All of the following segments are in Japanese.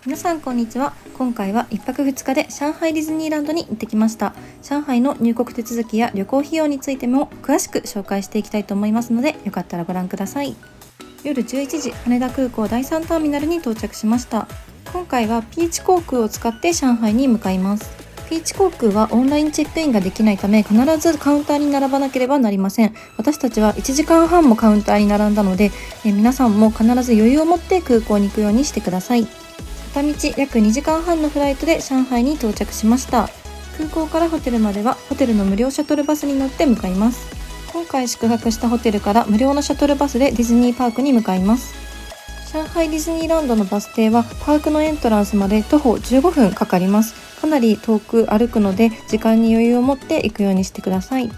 皆さんこんにちは。今回は1泊2日で上海ディズニーランドに行ってきました。上海の入国手続きや旅行費用についても詳しく紹介していきたいと思いますので、よかったらご覧ください。夜11時、羽田空港第3ターミナルに到着しました。今回はピーチ航空を使って上海に向かいます。ピーチ航空はオンラインチェックインができないため、必ずカウンターに並ばなければなりません。私たちは1時間半もカウンターに並んだので、皆さんも必ず余裕を持って空港に行くようにしてください。片道約2時間半のフライトで上海に到着しました。空港からホテルまではホテルの無料シャトルバスに乗って向かいます。今回宿泊したホテルから無料のシャトルバスでディズニーパークに向かいます。上海ディズニーランドのバス停はパークのエントランスまで徒歩15分かかります。かなり遠く歩くので、時間に余裕を持って行くようにしてください。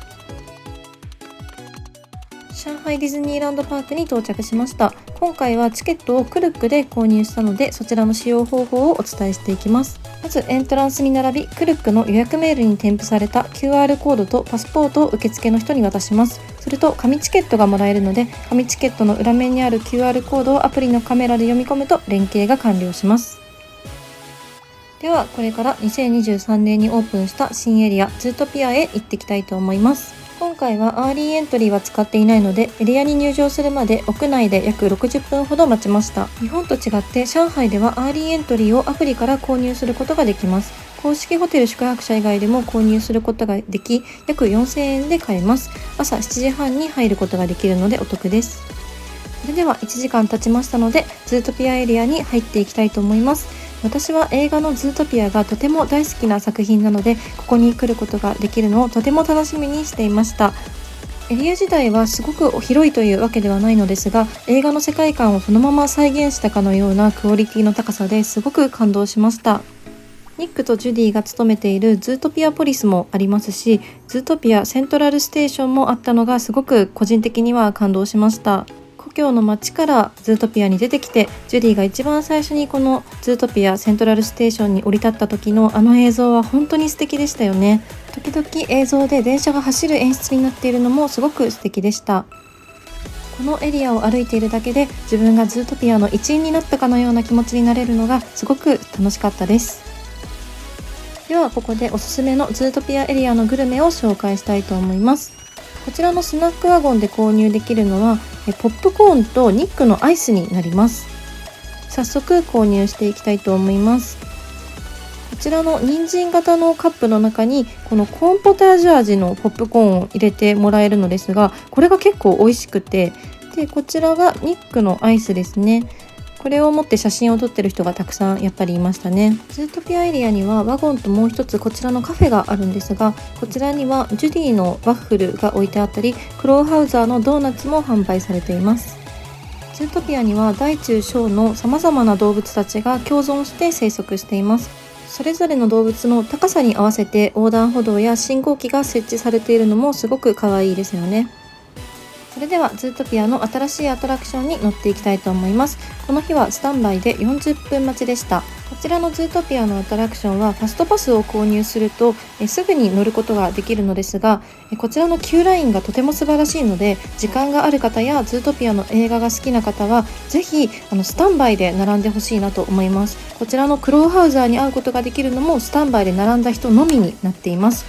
上海ディズニーランドパークに到着しました。今回はチケットをクルックで購入したので、そちらの使用方法をお伝えしていきます。まずエントランスに並び、クルックの予約メールに添付された QR コードとパスポートを受付の人に渡します。すると紙チケットがもらえるので、紙チケットの裏面にある QR コードをアプリのカメラで読み込むと連携が完了します。ではこれから2023年にオープンした新エリアズートピアへ行ってきたいと思います。今回はアーリーエントリーは使っていないので、エリアに入場するまで屋内で約60分ほど待ちました。日本と違って上海ではアーリーエントリーをアプリから購入することができます。公式ホテル宿泊者以外でも購入することができ、約4000円で買えます。朝7時半に入ることができるのでお得です。それでは1時間経ちましたので、ズートピアエリアに入っていきたいと思います。私は映画のズートピアがとても大好きな作品なので、ここに来ることができるのをとても楽しみにしていました。エリア自体はすごく広いというわけではないのですが、映画の世界観をそのまま再現したかのようなクオリティの高さですごく感動しました。ニックとジュディが勤めているズートピアポリスもありますし、ズートピアセントラルステーションもあったのがすごく個人的には感動しました。故郷の街からズートピアに出てきて、ジュディが一番最初にこのズートピアセントラルステーションに降り立った時のあの映像は本当に素敵でしたよね。時々映像で電車が走る演出になっているのもすごく素敵でした。このエリアを歩いているだけで自分がズートピアの一員になったかのような気持ちになれるのがすごく楽しかったです。ではここでおすすめのズートピアエリアのグルメを紹介したいと思います。こちらのスナックワゴンで購入できるのはポップコーンとニックのアイスになります。早速購入していきたいと思います。こちらの人参型のカップの中にこのコーンポタージュ味のポップコーンを入れてもらえるのですが、これが結構美味しくて、でこちらがニックのアイスですね。これを持って写真を撮ってる人がたくさんやっぱりいましたね。ズートピアエリアにはワゴンともう一つこちらのカフェがあるんですが、こちらにはジュディのワッフルが置いてあったり、クロウハウザーのドーナツも販売されています。ズートピアには大中小の様々な動物たちが共存して生息しています。それぞれの動物の高さに合わせて横断歩道や信号機が設置されているのもすごく可愛いですよね。それではズートピアの新しいアトラクションに乗っていきたいと思います。この日はスタンバイで40分待ちでした。こちらのズートピアのアトラクションはファストパスを購入するとすぐに乗ることができるのですが、こちらのキューラインがとても素晴らしいので、時間がある方やズートピアの映画が好きな方はぜひスタンバイで並んでほしいなと思います。こちらのクロウハウザーに会うことができるのもスタンバイで並んだ人のみになっています。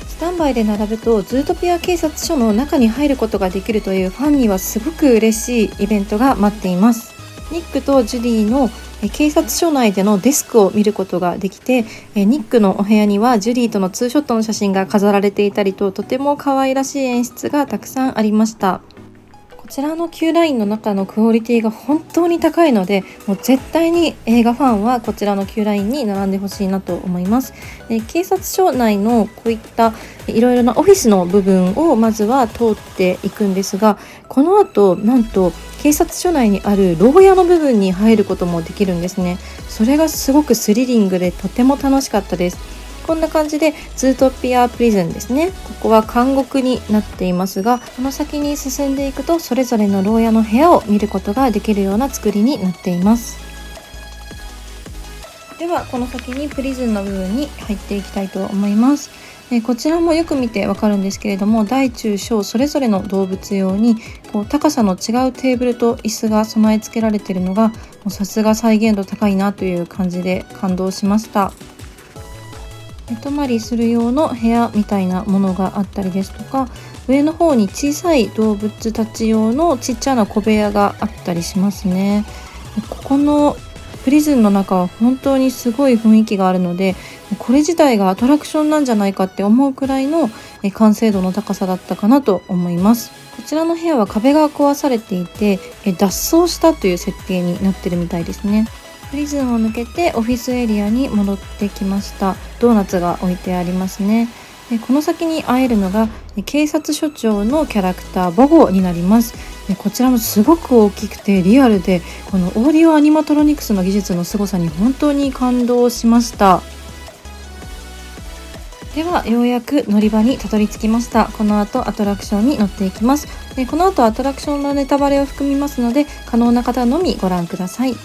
スタンバイで並ぶとズートピア警察署の中に入ることができるというファンにはすごく嬉しいイベントが待っています。ニックとジュディの警察署内でのデスクを見ることができて、ニックのお部屋にはジュディとのツーショットの写真が飾られていたりと、とても可愛らしい演出がたくさんありました。こちらの Q ラインの中のクオリティが本当に高いので、もう絶対に映画ファンはこちらの Q ラインに並んでほしいなと思います。警察署内のこういったいろいろなオフィスの部分をまずは通っていくんですが、この後なんと警察署内にある牢屋の部分に入ることもできるんですね。それがすごくスリリングでとても楽しかったです。こんな感じでズートピアプリズンですね。ここは監獄になっていますが、この先に進んでいくとそれぞれの牢屋の部屋を見ることができるような作りになっています。ではこの先にプリズンの部分に入っていきたいと思います。こちらもよく見てわかるんですけれども、大中小それぞれの動物用に高さの違うテーブルと椅子が備え付けられているのが、もうさすが再現度高いなという感じで感動しました。寝泊まりする用の部屋みたいなものがあったりですとか、上の方に小さい動物たち用のちっちゃな小部屋があったりしますね。ここのプリズンの中は本当にすごい雰囲気があるので、これ自体がアトラクションなんじゃないかって思うくらいの完成度の高さだったかなと思います。こちらの部屋は壁が壊されていて、脱走したという設定になってるみたいですね。プリズンを抜けてオフィスエリアに戻ってきました。ドーナツが置いてありますね。この先に会えるのが警察署長のキャラクターボゴになります。こちらもすごく大きくてリアルで、このオーディオアニマトロニクスの技術の凄さに本当に感動しました。ではようやく乗り場にたどり着きました。この後アトラクションに乗っていきます。この後アトラクションのネタバレを含みますので、可能な方のみご覧ください。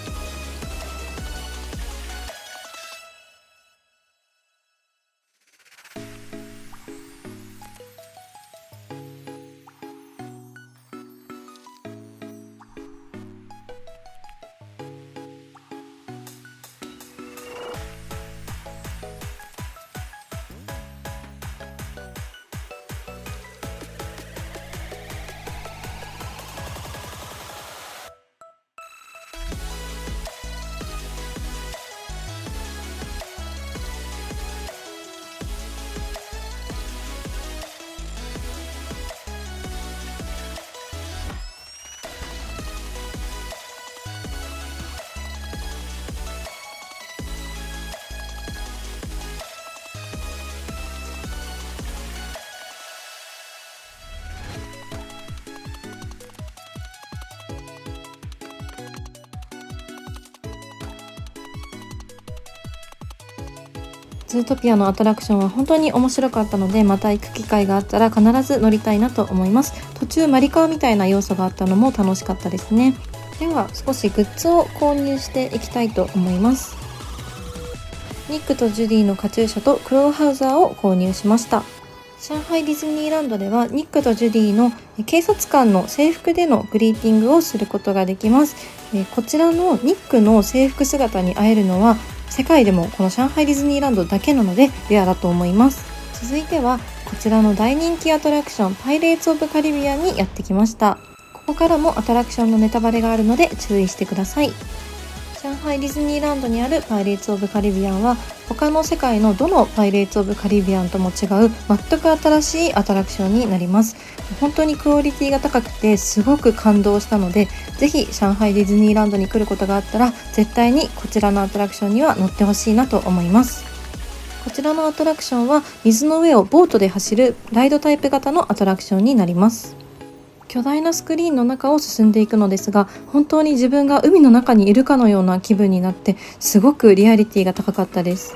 ズートピアのアトラクションは本当に面白かったので、また行く機会があったら必ず乗りたいなと思います。途中マリカーみたいな要素があったのも楽しかったですね。では少しグッズを購入していきたいと思います。ニックとジュディのカチューシャとクロウハウザーを購入しました。上海ディズニーランドではニックとジュディの警察官の制服でのグリーティングをすることができます。こちらのニックの制服姿に会えるのは世界でもこの上海ディズニーランドだけなのでレアだと思います。続いてはこちらの大人気アトラクションパイレーツ・オブ・カリビアンにやってきました。ここからもアトラクションのネタバレがあるので注意してください。上海ディズニーランドにあるパイレーツ・オブ・カリビアンは他の世界のどのパイレーツ・オブ・カリビアンとも違う全く新しいアトラクションになります。本当にクオリティが高くてすごく感動したので、ぜひ上海ディズニーランドに来ることがあったら絶対にこちらのアトラクションには乗ってほしいなと思います。こちらのアトラクションは水の上をボートで走るライドタイプ型のアトラクションになります。巨大なスクリーンの中を進んでいくのですが、本当に自分が海の中にいるかのような気分になって、すごくリアリティが高かったです。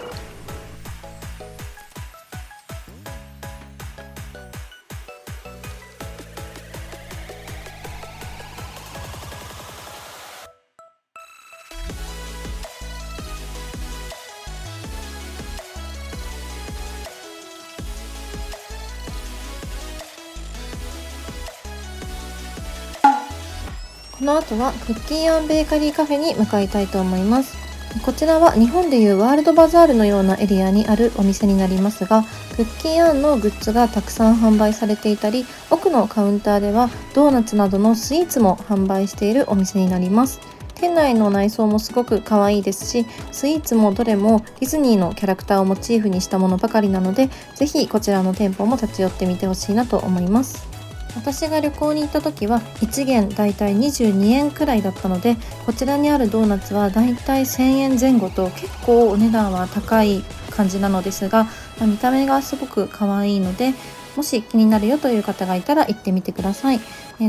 この後はクッキー&ベーカリーカフェに向かいたいと思います。こちらは日本でいうワールドバザールのようなエリアにあるお店になりますが、クッキー&のグッズがたくさん販売されていたり、奥のカウンターではドーナツなどのスイーツも販売しているお店になります。店内の内装もすごく可愛いですし、スイーツもどれもディズニーのキャラクターをモチーフにしたものばかりなので、ぜひこちらの店舗も立ち寄ってみてほしいなと思います。私が旅行に行った時は1元だいたい22円くらいだったので、こちらにあるドーナツはだいたい1000円前後と結構お値段は高い感じなのですが、見た目がすごく可愛いので、もし気になるよという方がいたら行ってみてください。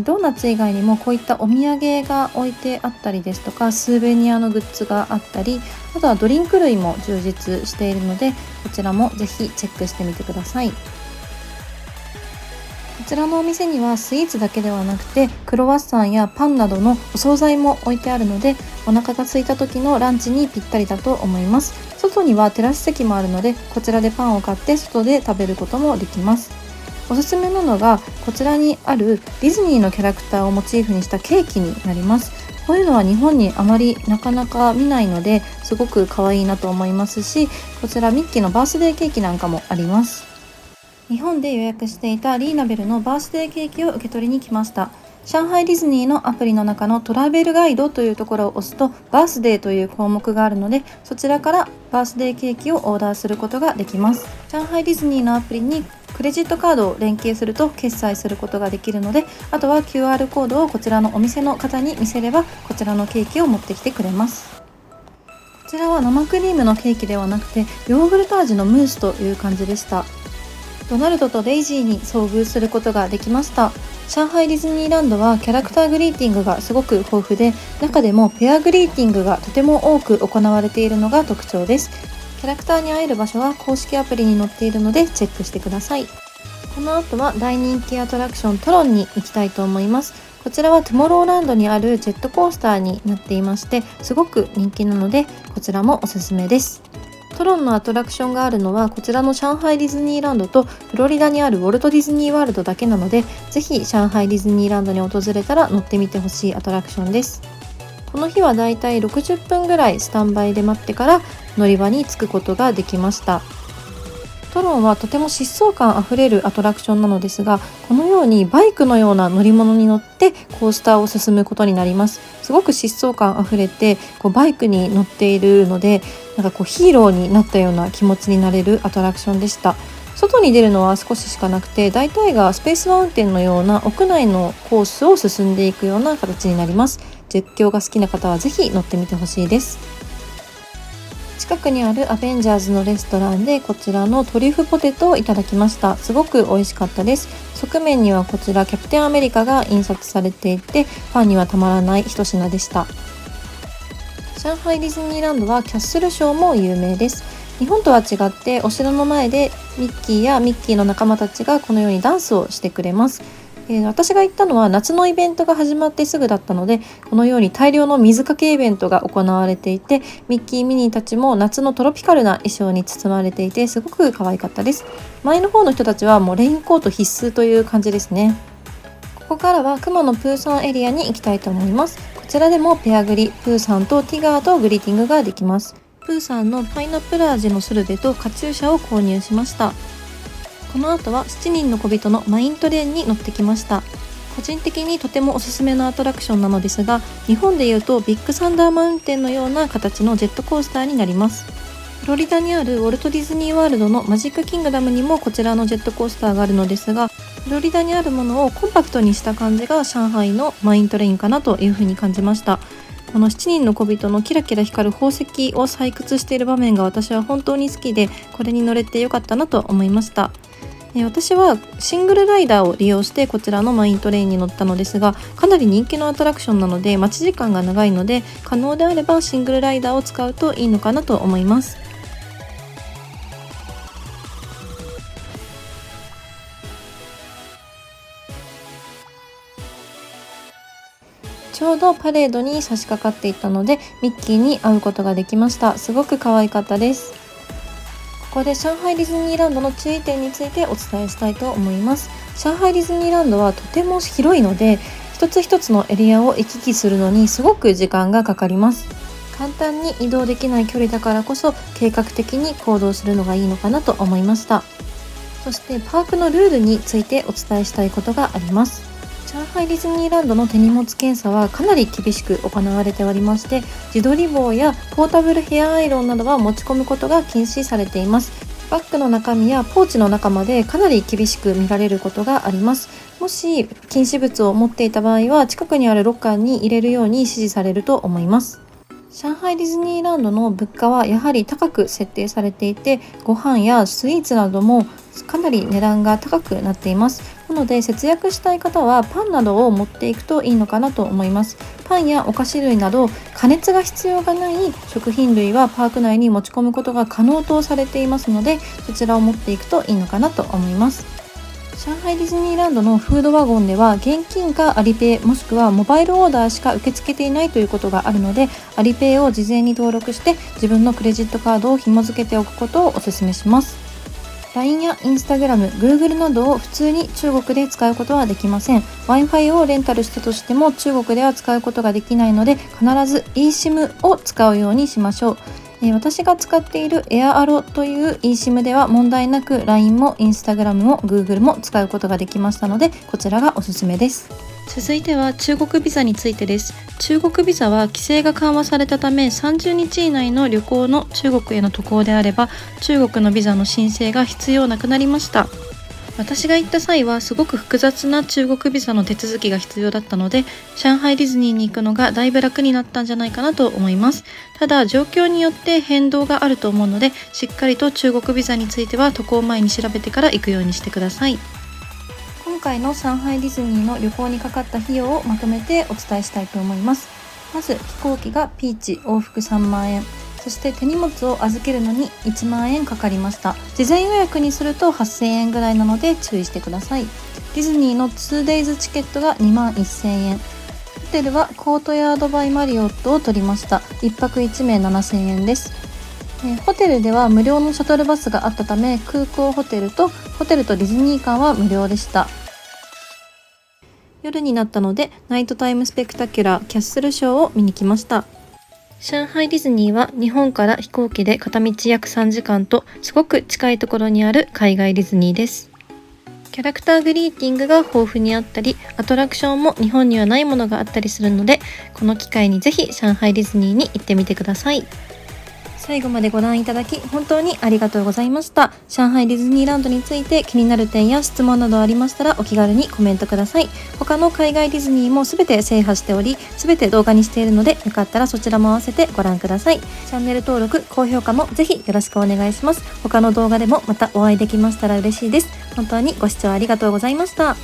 ドーナツ以外にもこういったお土産が置いてあったりですとか、スーベニアのグッズがあったり、あとはドリンク類も充実しているので、こちらもぜひチェックしてみてください。こちらのお店にはスイーツだけではなくてクロワッサンやパンなどのお惣菜も置いてあるので、お腹が空いた時のランチにぴったりだと思います。外にはテラス席もあるので、こちらでパンを買って外で食べることもできます。おすすめなのがこちらにあるディズニーのキャラクターをモチーフにしたケーキになります。こういうのは日本にあまりなかなか見ないので、すごく可愛いなと思いますし、こちらミッキーのバースデーケーキなんかもあります。日本で予約していたリーナベルのバースデーケーキを受け取りに来ました。上海ディズニーのアプリの中のトラベルガイドというところを押すとバースデーという項目があるので、そちらからバースデーケーキをオーダーすることができます。上海ディズニーのアプリにクレジットカードを連携すると決済することができるので、あとは QR コードをこちらのお店の方に見せればこちらのケーキを持ってきてくれます。こちらは生クリームのケーキではなくてヨーグルト味のムースという感じでした。ドナルドとデイジーに遭遇することができました。上海ディズニーランドはキャラクターグリーティングがすごく豊富で、中でもペアグリーティングがとても多く行われているのが特徴です。キャラクターに会える場所は公式アプリに載っているのでチェックしてください。この後は大人気アトラクショントロンに行きたいと思います。こちらはトゥモローランドにあるジェットコースターになっていまして、すごく人気なのでこちらもおすすめです。トロンのアトラクションがあるのはこちらの上海ディズニーランドとフロリダにあるウォルトディズニーワールドだけなので、ぜひ上海ディズニーランドに訪れたら乗ってみてほしいアトラクションです。この日はだいたい60分ぐらいスタンバイで待ってから乗り場に着くことができました。トロンはとても疾走感あふれるアトラクションなのですが、このようにバイクのような乗り物に乗ってコースターを進むことになります。すごく疾走感あふれてバイクに乗っているので、ヒーローになったような気持ちになれるアトラクションでした。外に出るのは少ししかなくて、大体がスペースマウンテンのような屋内のコースを進んでいくような形になります。絶叫が好きな方はぜひ乗ってみてほしいです。近くにあるアベンジャーズのレストランでこちらのトリュフポテトをいただきました。すごく美味しかったです。側面にはこちらキャプテンアメリカが印刷されていて、ファンにはたまらない一品でした。上海ディズニーランドはキャッスルショーも有名です。日本とは違ってお城の前でミッキーやミッキーの仲間たちがこのようにダンスをしてくれます。私が行ったのは夏のイベントが始まってすぐだったので、このように大量の水かけイベントが行われていて、ミッキーミニーたちも夏のトロピカルな衣装に包まれていてすごく可愛かったです。前の方の人たちはもうレインコート必須という感じですね。ここからはくまのプーさんエリアに行きたいと思います。こちらでもペアグリ、プーさんとティガーとグリーティングができます。プーさんのパイナップル味のソルベとカチューシャを購入しました。この後は7人の小人のマイントレーンに乗ってきました。個人的にとてもおすすめのアトラクションなのですが、日本でいうとビッグサンダーマウンテンのような形のジェットコースターになります。フロリダにあるウォルトディズニーワールドのマジックキングダムにもこちらのジェットコースターがあるのですが、フロリダにあるものをコンパクトにした感じが上海のマイントレインかなというふうに感じました。この7人の小人のキラキラ光る宝石を採掘している場面が私は本当に好きで、これに乗れてよかったなと思いました。私はシングルライダーを利用してこちらのマイントレインに乗ったのですが、かなり人気のアトラクションなので待ち時間が長いので、可能であればシングルライダーを使うといいのかなと思います。ちょうどパレードに差し掛かっていたのでミッキーに会うことができました。すごく可愛かったです。ここで上海ディズニーランドの注意点についてお伝えしたいと思います。上海ディズニーランドはとても広いので、一つ一つのエリアを行き来するのにすごく時間がかかります。簡単に移動できない距離だからこそ計画的に行動するのがいいのかなと思いました。そしてパークのルールについてお伝えしたいことがあります。上海ディズニーランドの手荷物検査はかなり厳しく行われておりまして、自撮り棒やポータブルヘアアイロンなどは持ち込むことが禁止されています。バッグの中身やポーチの中までかなり厳しく見られることがあります。もし禁止物を持っていた場合は近くにあるロッカーに入れるように指示されると思います。上海ディズニーランドの物価はやはり高く設定されていて、ご飯やスイーツなどもかなり値段が高くなっています。なので節約したい方はパンなどを持っていくといいのかなと思います。パンやお菓子類など加熱が必要がない食品類はパーク内に持ち込むことが可能とされていますので、そちらを持っていくといいのかなと思います。上海ディズニーランドのフードワゴンでは現金かアリペイもしくはモバイルオーダーしか受け付けていないということがあるので、アリペイを事前に登録して自分のクレジットカードを紐付けておくことをお勧めします。 LINE や Instagram、Google などを普通に中国で使うことはできません。 Wi-Fi をレンタルしたとしても中国では使うことができないので、必ず eSIM を使うようにしましょう。私が使っているエアアロという eSIM では問題なく LINE も Instagram も Google も使うことができましたので、こちらがおすすめです。続いては中国ビザについてです。中国ビザは規制が緩和されたため、30日以内の旅行の中国への渡航であれば中国のビザの申請が必要なくなりました。私が行った際はすごく複雑な中国ビザの手続きが必要だったので、上海ディズニーに行くのがだいぶ楽になったんじゃないかなと思います。ただ状況によって変動があると思うので、しっかりと中国ビザについては渡航前に調べてから行くようにしてください。今回の上海ディズニーの旅行にかかった費用をまとめてお伝えしたいと思います。まず飛行機がピーチ往復3万円、そして手荷物を預けるのに1万円かかりました。事前予約にすると8000円ぐらいなので注意してください。ディズニーの 2days チケットが2万1000円。ホテルはコートヤードバイマリオットを取りました。1泊1名7000円です。ホテルでは無料のシャトルバスがあったため、空港ホテルとディズニー間は無料でした。夜になったのでナイトタイムスペクタキュラーキャッスルショーを見に来ました。上海ディズニーは日本から飛行機で片道約3時間とすごく近いところにある海外ディズニーです。キャラクターグリーティングが豊富にあったり、アトラクションも日本にはないものがあったりするので、この機会にぜひ上海ディズニーに行ってみてください。最後までご覧いただき本当にありがとうございました。上海ディズニーランドについて気になる点や質問などありましたらお気軽にコメントください。他の海外ディズニーもすべて制覇しており、すべて動画にしているので、よかったらそちらも合わせてご覧ください。チャンネル登録、高評価もぜひよろしくお願いします。他の動画でもまたお会いできましたら嬉しいです。本当にご視聴ありがとうございました。